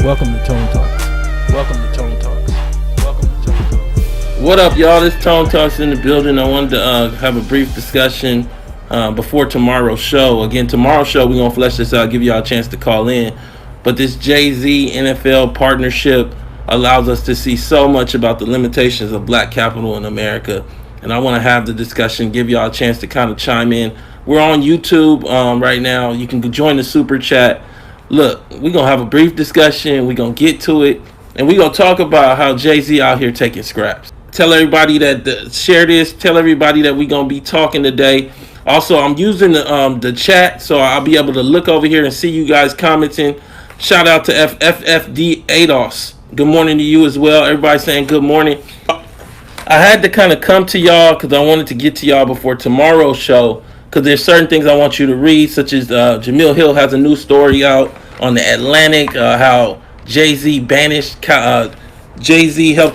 Welcome to Tone Talks. Welcome to Tone Talks. Welcome to Tone Talks. What up, y'all? This Tone Talks in the building. I wanted to have a brief discussion before tomorrow's show. Again, tomorrow's show, we're going to flesh this out, give y'all a chance to call in. But this Jay-Z NFL partnership allows us to see so much about the limitations of black capital in America. And I want to have the discussion, give y'all a chance to kind of chime in. We're on YouTube right now. You can join the super chat. Look, we're going to have a brief discussion. We're going to get to it. And we're going to talk about how Jay-Z out here taking scraps. Tell everybody that, share this. Tell everybody that we're going to be talking today. Also, I'm using the chat, so I'll be able to look over here and see you guys commenting. Shout out to FFD ADOS. Good morning to you as well. Everybody saying good morning. I had to kind of come to y'all because I wanted to get to y'all before tomorrow's show, because there's certain things I want you to read, such as Jamil Hill has a new story out on the Atlantic, how Jay-Z helped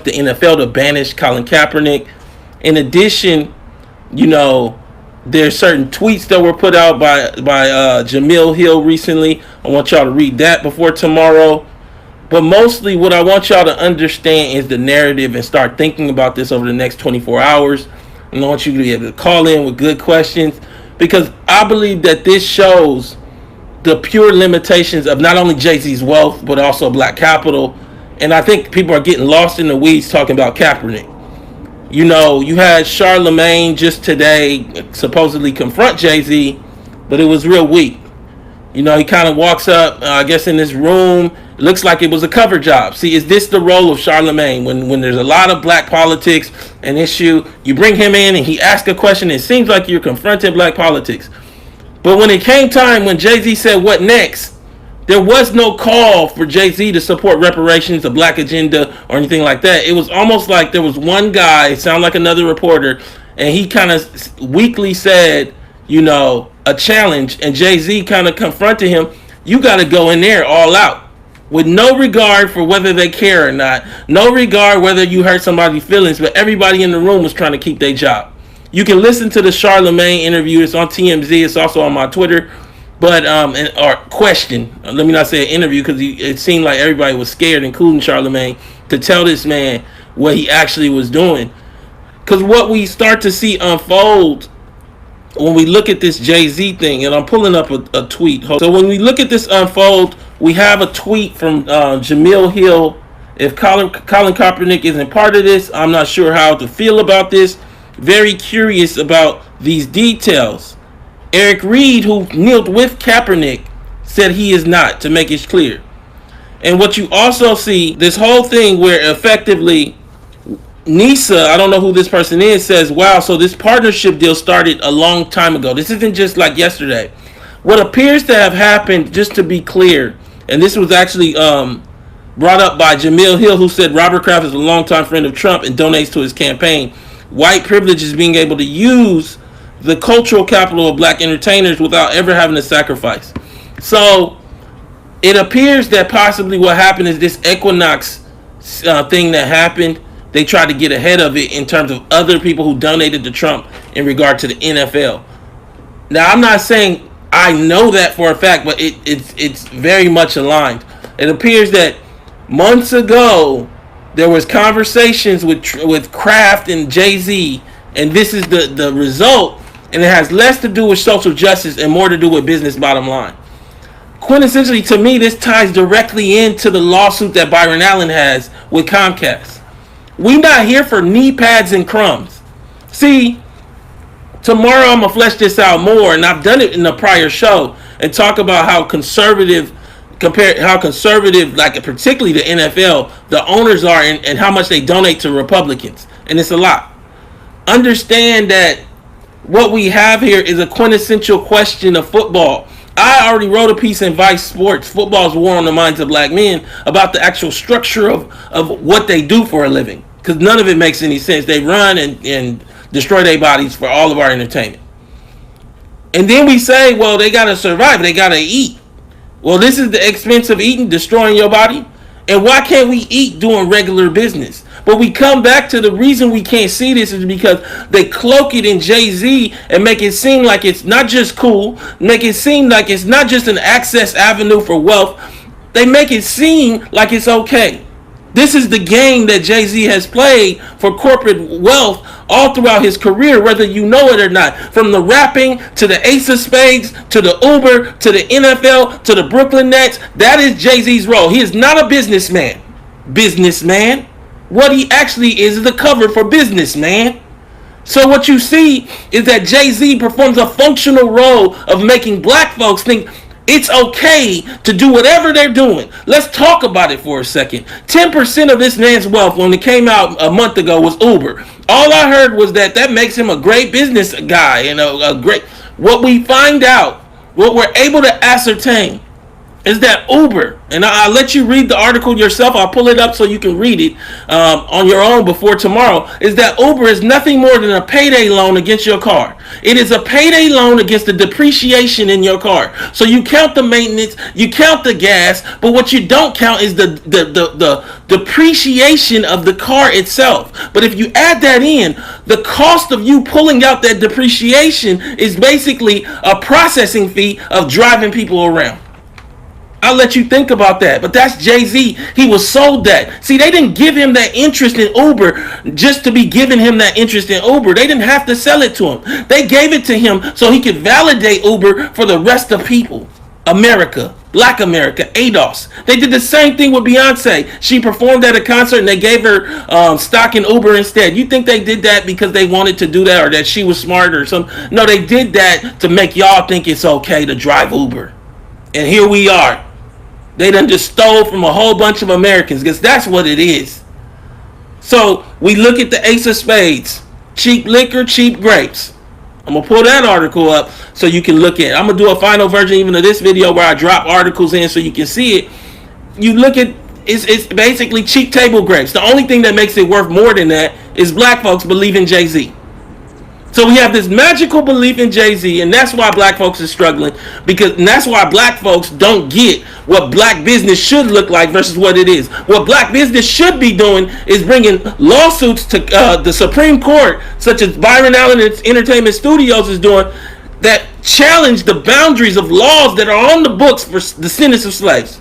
the NFL to banish Colin Kaepernick. In addition, you know, there's certain tweets that were put out by Jamil Hill recently. I want y'all to read that before tomorrow. But mostly what I want y'all to understand is the narrative and start thinking about this over the next 24 hours. And I want you to be able to call in with good questions, because I believe that this shows the pure limitations of not only Jay-Z's wealth, but also black capital. And I think people are getting lost in the weeds talking about Kaepernick. You know, you had Charlemagne just today supposedly confront Jay-Z, but it was real weak. You know, he kind of walks up, I guess, in this room. It looks like it was a cover job. See, is this the role of Charlemagne? When there's a lot of black politics, an issue, you bring him in and he asks a question. It seems like you're confronting black politics. But when it came time when Jay-Z said, what next? There was no call for Jay-Z to support reparations, a black agenda, or anything like that. It was almost like there was one guy, sound like another reporter, and he kind of weakly said, you know, a challenge, and Jay-Z kind of confronted him. You got to go in there all out, with no regard for whether they care or not, no regard whether you hurt somebody's feelings, but everybody in the room was trying to keep their job. You can listen to the Charlemagne interview. It's on TMZ. It's also on my Twitter. But or question, let me not say an interview, because it seemed like everybody was scared, including Charlemagne, to tell this man what he actually was doing. Because what we start to see unfold when we look at this Jay-Z thing, and I'm pulling up a tweet. So when we look at this unfold, we have a tweet from Jamil Hill. If Colin Kaepernick isn't part of this, I'm not sure how to feel about this. Very curious about these details. Eric Reed, who kneeled with Kaepernick, said he is not, to make it clear. And what you also see, this whole thing where effectively Nisa, I don't know who this person is, says, wow, so this partnership deal started a long time ago. This isn't just like yesterday. What appears to have happened, just to be clear, and this was actually brought up by Jamil Hill, who said Robert Kraft is a longtime friend of Trump and donates to his campaign. White privilege is being able to use the cultural capital of black entertainers without ever having to sacrifice. So it appears that possibly what happened is this Equinox thing that happened, they tried to get ahead of it in terms of other people who donated to Trump in regard to the NFL. Now, I'm not saying I know that for a fact, but it's very much aligned. It appears that months ago there was conversations with Kraft and Jay-Z, and this is the result, and it has less to do with social justice and more to do with business bottom line. Quintessentially, to me, this ties directly into the lawsuit that Byron Allen has with Comcast. We're not here for knee pads and crumbs. See, tomorrow I'm going to flesh this out more, and I've done it in the prior show, and talk about how conservative, like particularly the NFL, the owners are, and how much they donate to Republicans. And it's a lot. Understand that what we have here is a quintessential question of football. I already wrote a piece in Vice Sports, Football's War on the Minds of Black Men, about the actual structure of what they do for a living. Because none of it makes any sense. They run and destroy their bodies for all of our entertainment. And then we say, well, they got to survive. They got to eat. Well, this is the expense of eating, destroying your body. And why can't we eat doing regular business? But we come back to the reason we can't see this is because they cloak it in Jay-Z and make it seem like it's not just cool, make it seem like it's not just an access avenue for wealth, They make it seem like it's okay. This is the game that Jay-Z has played for corporate wealth all throughout his career, whether you know it or not. From the rapping to the Ace of Spades to the Uber to the NFL to the Brooklyn Nets, that is Jay-Z's role. He is not a businessman. What he actually is the cover for businessman. So what you see is that Jay-Z performs a functional role of making black folks think it's okay to do whatever they're doing. Let's talk about it for a second. 10% of this man's wealth when it came out a month ago was Uber. All I heard was that makes him a great business guy and a great... What we find out, what we're able to ascertain is that Uber, and I'll let you read the article yourself. I'll pull it up so you can read it on your own before tomorrow, is that Uber is nothing more than a payday loan against your car. It is a payday loan against the depreciation in your car. So you count the maintenance, you count the gas, but what you don't count is the depreciation of the car itself. But if you add that in, the cost of you pulling out that depreciation is basically a processing fee of driving people around. I'll let you think about that. But that's Jay-Z. He was sold that. See, they didn't give him that interest in Uber just to be giving him that interest in Uber. They didn't have to sell it to him. They gave it to him so he could validate Uber for the rest of people. America. Black America. ADOS. They did the same thing with Beyonce. She performed at a concert and they gave her stock in Uber instead. You think they did that because they wanted to do that or that she was smart or something? No, they did that to make y'all think it's okay to drive Uber. And here we are. They done just stole from a whole bunch of Americans because that's what it is. So we look at the Ace of Spades. Cheap liquor, cheap grapes. I'm going to pull that article up so you can look at it. I'm going to do a final version even of this video where I drop articles in so you can see it. You look at it's basically cheap table grapes. The only thing that makes it worth more than that is black folks believe in Jay-Z. So we have this magical belief in Jay-Z, and that's why black folks are struggling, and that's why black folks don't get what black business should look like versus what it is. What black business should be doing is bringing lawsuits to the Supreme Court, such as Byron Allen Entertainment Studios is doing, that challenge the boundaries of laws that are on the books for the sentence of slaves.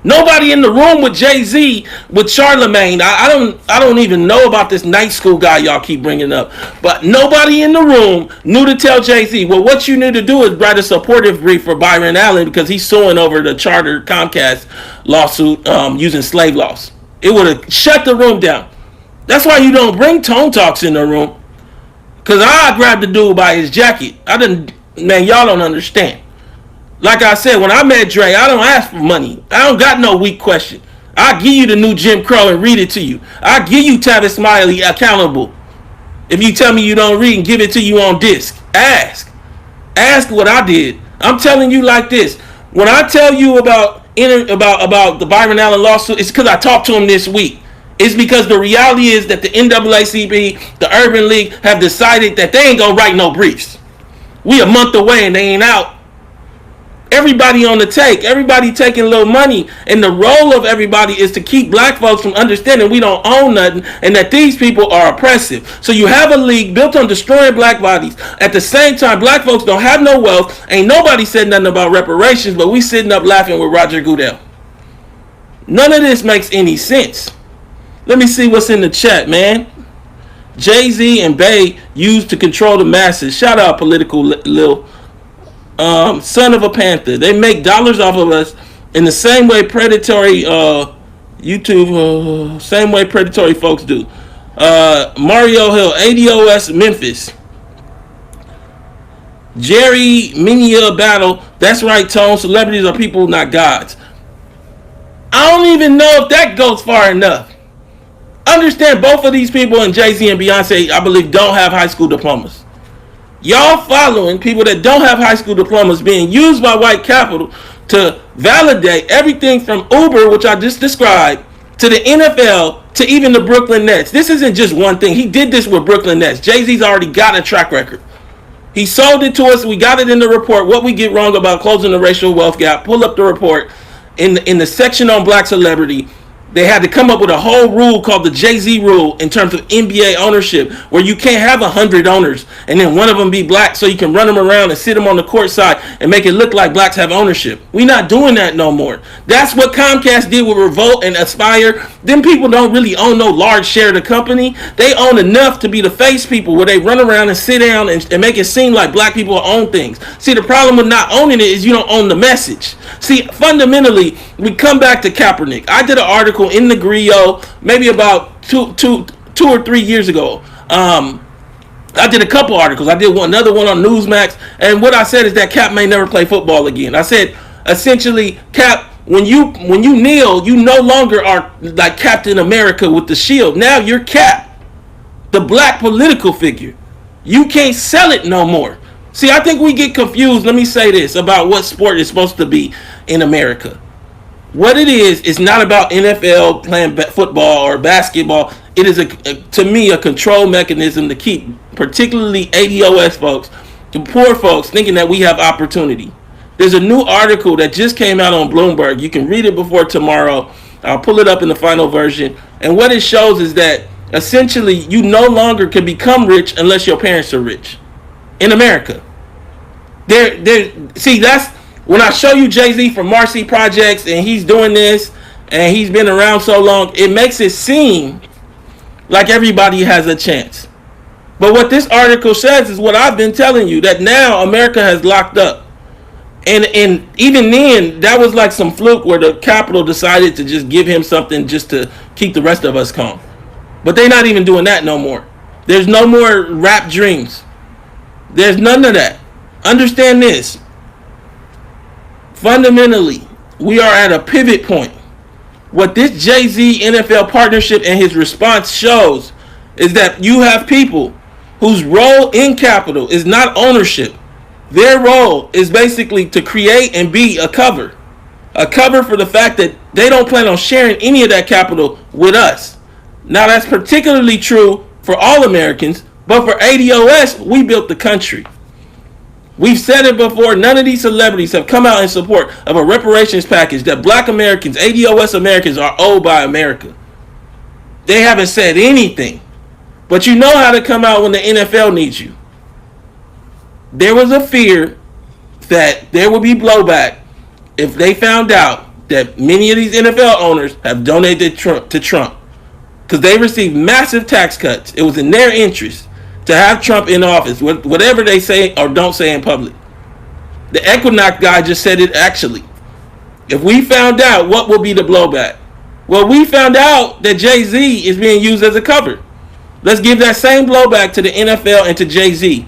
Nobody in the room with Jay-Z, with Charlemagne. I don't even know about this night school guy y'all keep bringing up. But nobody in the room knew to tell Jay-Z, well, what you need to do is write a supportive brief for Byron Allen because he's suing over the Charter Comcast lawsuit using slave laws. It would have shut the room down. That's why you don't bring Tone Talks in the room. Because I grabbed the dude by his jacket. Man, y'all don't understand. Like I said, when I met Dre, I don't ask for money. I don't got no weak question. I give you the new Jim Crow and read it to you. I give you Tavis Smiley accountable. If you tell me you don't read and give it to you on disc, ask. Ask what I did. I'm telling you like this. When I tell you about the Byron Allen lawsuit, it's because I talked to him this week. It's because the reality is that the NAACP, the Urban League, have decided that they ain't gonna write no briefs. We a month away and they ain't out. Everybody on the take, everybody taking a little money, and the role of everybody is to keep black folks from understanding we don't own nothing and that these people are oppressive. So you have a league built on destroying black bodies. At the same time, black folks don't have no wealth. Ain't nobody said nothing about reparations, but we sitting up laughing with Roger Goodell. None of this makes any sense. Let me see what's in the chat, man. Jay-Z and Bey used to control the masses. Shout out Political Lil. Son of a Panther. They make dollars off of us in the same way predatory YouTube, same way predatory folks do. Mario Hill, ADOS Memphis. Jerry Minia Battle. That's right, Tone. Celebrities are people, not gods. I don't even know if that goes far enough. Understand, both of these people, and Jay-Z and Beyonce, I believe, don't have high school diplomas. Y'all following people that don't have high school diplomas being used by white capital to validate everything from Uber, which I just described, to the NFL, to even the Brooklyn Nets. This isn't just one thing. He did this with Brooklyn Nets. Jay-Z's already got a track record. He sold it to us. We got it in the report. What we get wrong about closing the racial wealth gap. Pull up the report in the section on black celebrity. They had to come up with a whole rule called the Jay-Z rule in terms of NBA ownership, where you can't have 100 owners and then one of them be black, so you can run them around and sit them on the court side and make it look like blacks have ownership. We're not doing that no more. That's what Comcast did with Revolt and Aspire. Them people don't really own no large share of the company. They own enough to be the face people, where they run around and sit down and make it seem like black people own things. See, the problem with not owning it is you don't own the message. See, fundamentally, we come back to Kaepernick. I did an article in the Griot maybe about two or 3 years ago. I did a couple articles. I did another one on Newsmax, and what I said is that Cap may never play football again. I said essentially, Cap, when you kneel, you no longer are like Captain America with the shield. Now you're Cap, the black political figure. You can't sell it no more. See, I think we get confused. Let me say this about what sport is supposed to be in America. What it is not about NFL playing football or basketball. It is, to me, a control mechanism to keep particularly ADOS folks, the poor folks, thinking that we have opportunity. There's a new article that just came out on Bloomberg. You can read it before tomorrow. I'll pull it up in the final version. And what it shows is that essentially you no longer can become rich unless your parents are rich in America. See, that's when I show you Jay-Z from Marcy Projects and he's doing this and he's been around so long, it makes it seem like everybody has a chance. But what this article says is what I've been telling you, that now America has locked up. And even then, that was like some fluke where the Capitol decided to just give him something just to keep the rest of us calm. But they're not even doing that no more. There's no more rap dreams. There's none of that. Understand this. Fundamentally, we are at a pivot point. What this Jay-Z NFL partnership and his response shows is that you have people whose role in capital is not ownership. Their role is basically to create and be a cover. A cover for the fact that they don't plan on sharing any of that capital with us. Now, that's particularly true for all Americans, but for ADOS, we built the country. We've said it before, none of these celebrities have come out in support of a reparations package that black Americans, ADOS Americans, are owed by America. They haven't said anything. But you know how to come out when the NFL needs you. There was a fear that there would be blowback if they found out that many of these NFL owners have donated to Trump. Because they received massive tax cuts. It was in their interest to have Trump in office, whatever they say or don't say in public. The Equinox guy just said it actually. If we found out, what will be the blowback? Well, we found out that Jay-Z is being used as a cover. Let's give that same blowback to the NFL and to Jay-Z.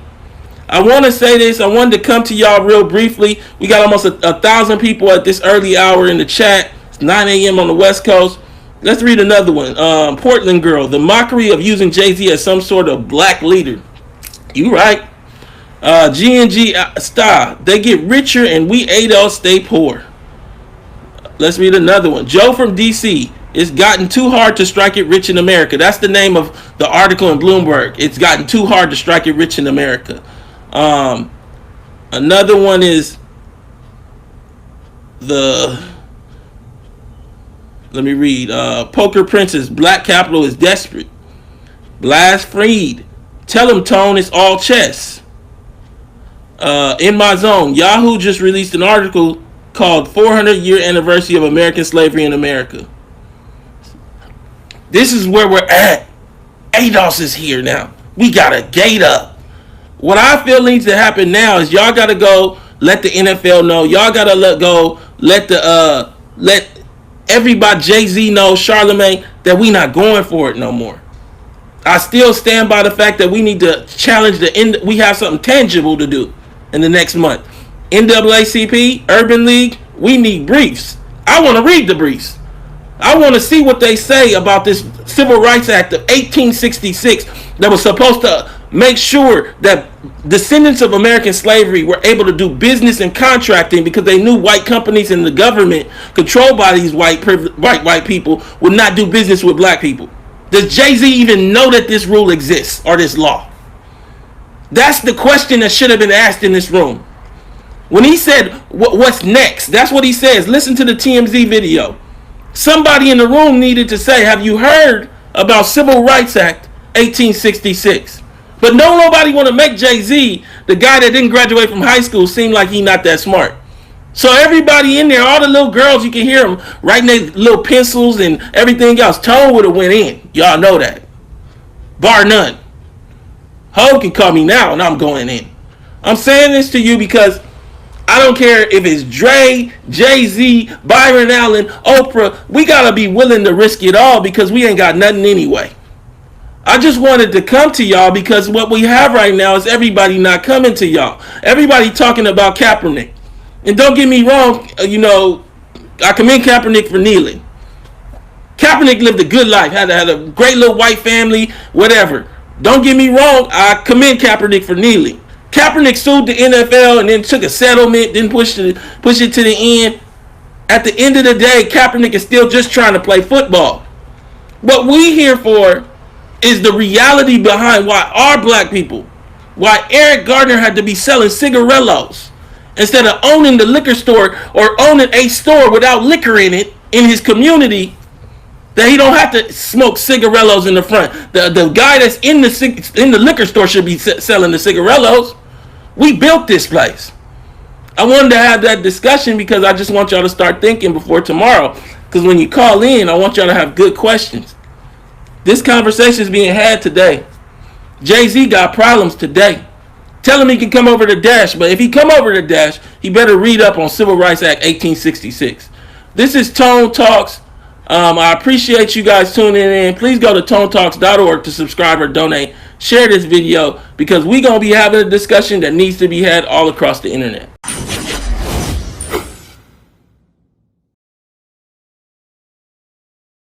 I want to say this. I wanted to come to y'all real briefly. We got almost 1,000 people at this early hour in the chat. It's 9 a.m. on the West Coast. Let's read another one. Portland girl. The mockery of using Jay-Z as some sort of black leader. You right. G&G star. They get richer and we ADOS stay poor. Let's read another one. Joe from D.C. It's gotten too hard to strike it rich in America. That's the name of the article in Bloomberg. It's gotten too hard to strike it rich in America. Another one is let me read. Poker Princess. Black capital is desperate. Blast Freed. Tell him, Tone, it's all chess. In my zone. Yahoo just released an article called 400-year anniversary of American slavery in America. This is where we're at. ADOS is here now. We got a gate up. What I feel needs to happen now is y'all got to go let the NFL know. Y'all got to let everybody, Jay-Z know, Charlemagne, that we not going for it no more. I still stand by the fact that we need to challenge we have something tangible to do in the next month. NAACP, Urban League, we need briefs. I want to read the briefs. I want to see what they say about this Civil Rights Act of 1866 that was supposed to make sure that descendants of American slavery were able to do business and contracting because they knew white companies and the government controlled by these white people would not do business with black people. Does Jay-Z even know that this rule exists or this law? That's the question that should have been asked in this room. When he said, what's next? That's what he says. Listen to the TMZ video. Somebody in the room needed to say, have you heard about Civil Rights Act 1866? But nobody want to make Jay-Z, the guy that didn't graduate from high school, seem like he not that smart. So everybody in there, all the little girls, you can hear them writing their little pencils and everything else. Tone would have went in. Y'all know that. Bar none. Ho can call me now and I'm going in. I'm saying this to you because I don't care if it's Dre, Jay-Z, Byron Allen, Oprah. We got to be willing to risk it all because we ain't got nothing anyway. I just wanted to come to y'all because what we have right now is everybody not coming to y'all. Everybody talking about Kaepernick. And don't get me wrong, I commend Kaepernick for kneeling. Kaepernick lived a good life, had a great little white family, whatever. Don't get me wrong, I commend Kaepernick for kneeling. Kaepernick sued the NFL and then took a settlement, then pushed it to the end. At the end of the day, Kaepernick is still just trying to play football. What we here for is the reality behind why our black people, why Eric Gardner had to be selling cigarillos instead of owning the liquor store or owning a store without liquor in it in his community, that he don't have to smoke cigarillos in the front. The guy that's in the liquor store should be selling the cigarillos. We built this place. I wanted to have that discussion because I just want y'all to start thinking before tomorrow. Because when you call in, I want y'all to have good questions. This conversation is being had today. Jay-Z got problems today. Tell him he can come over to Dash, but if he come over to Dash, he better read up on Civil Rights Act 1866. This is Tone Talks. I appreciate you guys tuning in. Please go to tonetalks.org to subscribe or donate. Share this video because we're going to be having a discussion that needs to be had all across the internet.